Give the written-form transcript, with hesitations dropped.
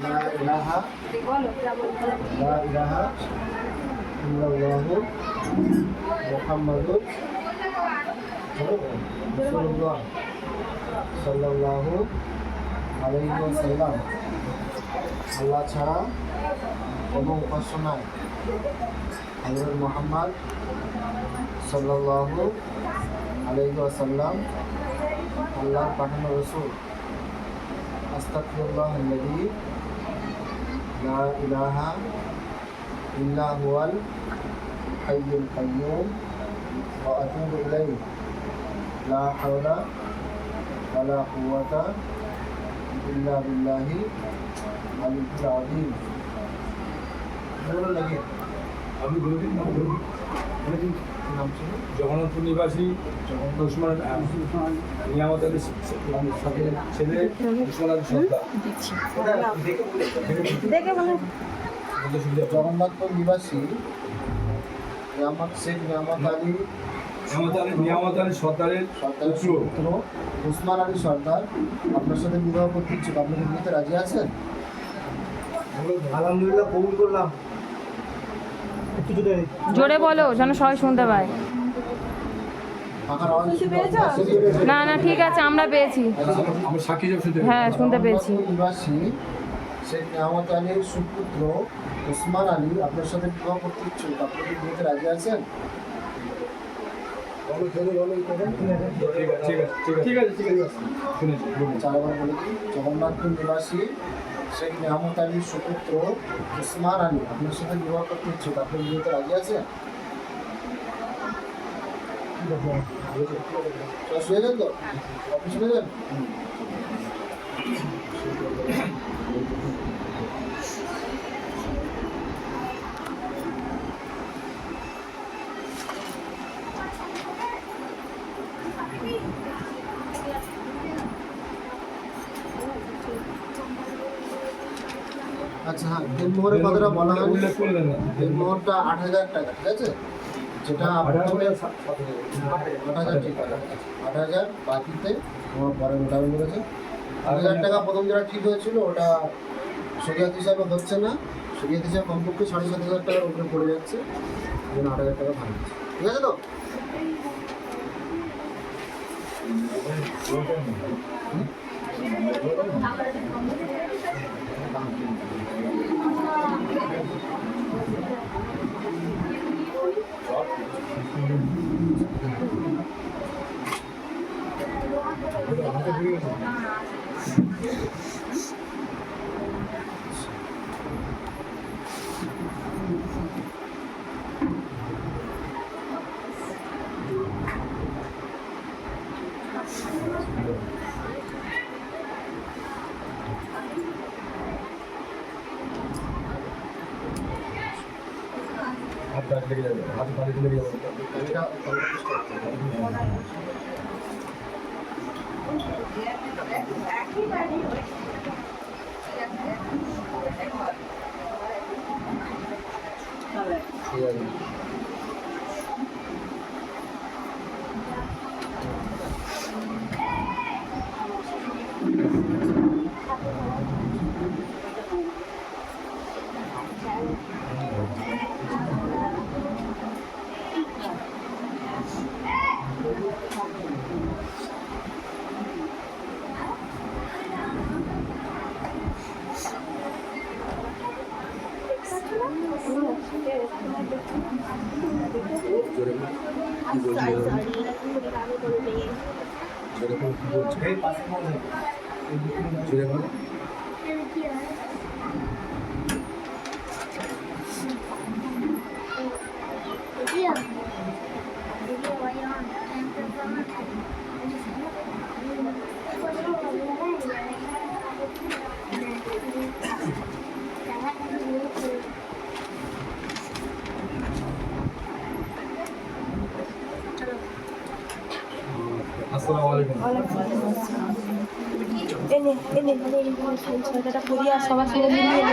লা ইলাহা লা ইলাহা ইল্লাল্লাহু মুহাম্মাদুর রাসূলুল্লাহ সাল্লাল্লাহু আলাইহি ওয়াসাল্লাম। আল্লাহ ছাড়া কোনো উপাস্য নাই। হযরত মুহাম্মদ সাল্লাল্লাহু আলাইহি ওয়াসাল্লাম আল্লাহর পাঠানো রাসূল। আস্তাগফিরুল্লাহাল্লাযী লা ইলাহা ইল্লা হুয়াল হাইয়ুল কাইয়্যুম ওয়া আতুবু ইলাইহি লা হাওলা ওয়া লা কুওয়াতা ইল্লা বিল্লাহি আলিয়্যিল আযীম। ভালো লাগে। আপনি বলেছেন নাম ছিল জগন্নাথপুর নিবাসী উসমান নিয়ামত আলী ছেলে উসমান আলী সর্দার। জগন্নাথপুর নিবাসী শেখ নিয়ামত আলী সর্দারের পুত্র উসমান আলী সর্দার আপনার সাথে বিবাহ করতে ইচ্ছুক। আপনি কি বিয়েতে রাজি আছেন? আলহামদুলিল্লাহ কবুল করলাম। জোরে বলো যেন সবাই শুনতে পায়। ফাঁকার আওয়াজ না না ঠিক আছে, আমরা পেয়েছি। আমার সাক্ষী হিসেবে শুনতে হ্যাঁ শুনতে পেয়েছি। জগন্নাথপুর নিবাসী শেখ নিয়ামত আলীর সুপুত্র উসমান আলী আপনার সাথে বিবাহ করতে ইচ্ছুক। আপনি কি বিয়েতে রাজি আছেন? ঠিক আছে শুনেছি। চারবার বলে দিই। জগন্নাথপুর নিবাসী শেখ নিয়ামত আলীর সুপুত্র উসমান আলী আপনার সাথে বিবাহ করতে ইচ্ছুক। আপনি বিয়েতে রাজি আছেন? শুনেছেন তো? আপনি শুনেছেন? আচ্ছা হ্যাঁ, দেনমোহরের কথাটা বলা হয়নি। উল্লেখ করলেন না। দেনমোহরটা ৮,০০০ টাকা, ঠিক আছে? যেটা প্রথমে ৮,০০০ ঠিক আছে। ৮,০০০ বাকিতে তোমার পরে মেটাবে বলেছে। ৮,০০০ টাকা প্রথম যেটা ঠিক হয়েছিল ওটা শরিয়াত হিসাবে হচ্ছে না। শরিয়াত হিসাবে কমপক্ষে ৭,৫০০ টাকার উপরে পড়ে যাচ্ছে। এই জন্য ৮,০০০ টাকা ভালো হচ্ছে, ঠিক আছে তো? হাত পায়ে লেগে যাবে, হাত পায়ে লেগে যাবে। এটা ঠিক আছে। আসসালামু আলাইকুম। এনে ছয়টা পড়িয়া সবার সঙ্গে মিলিয়ে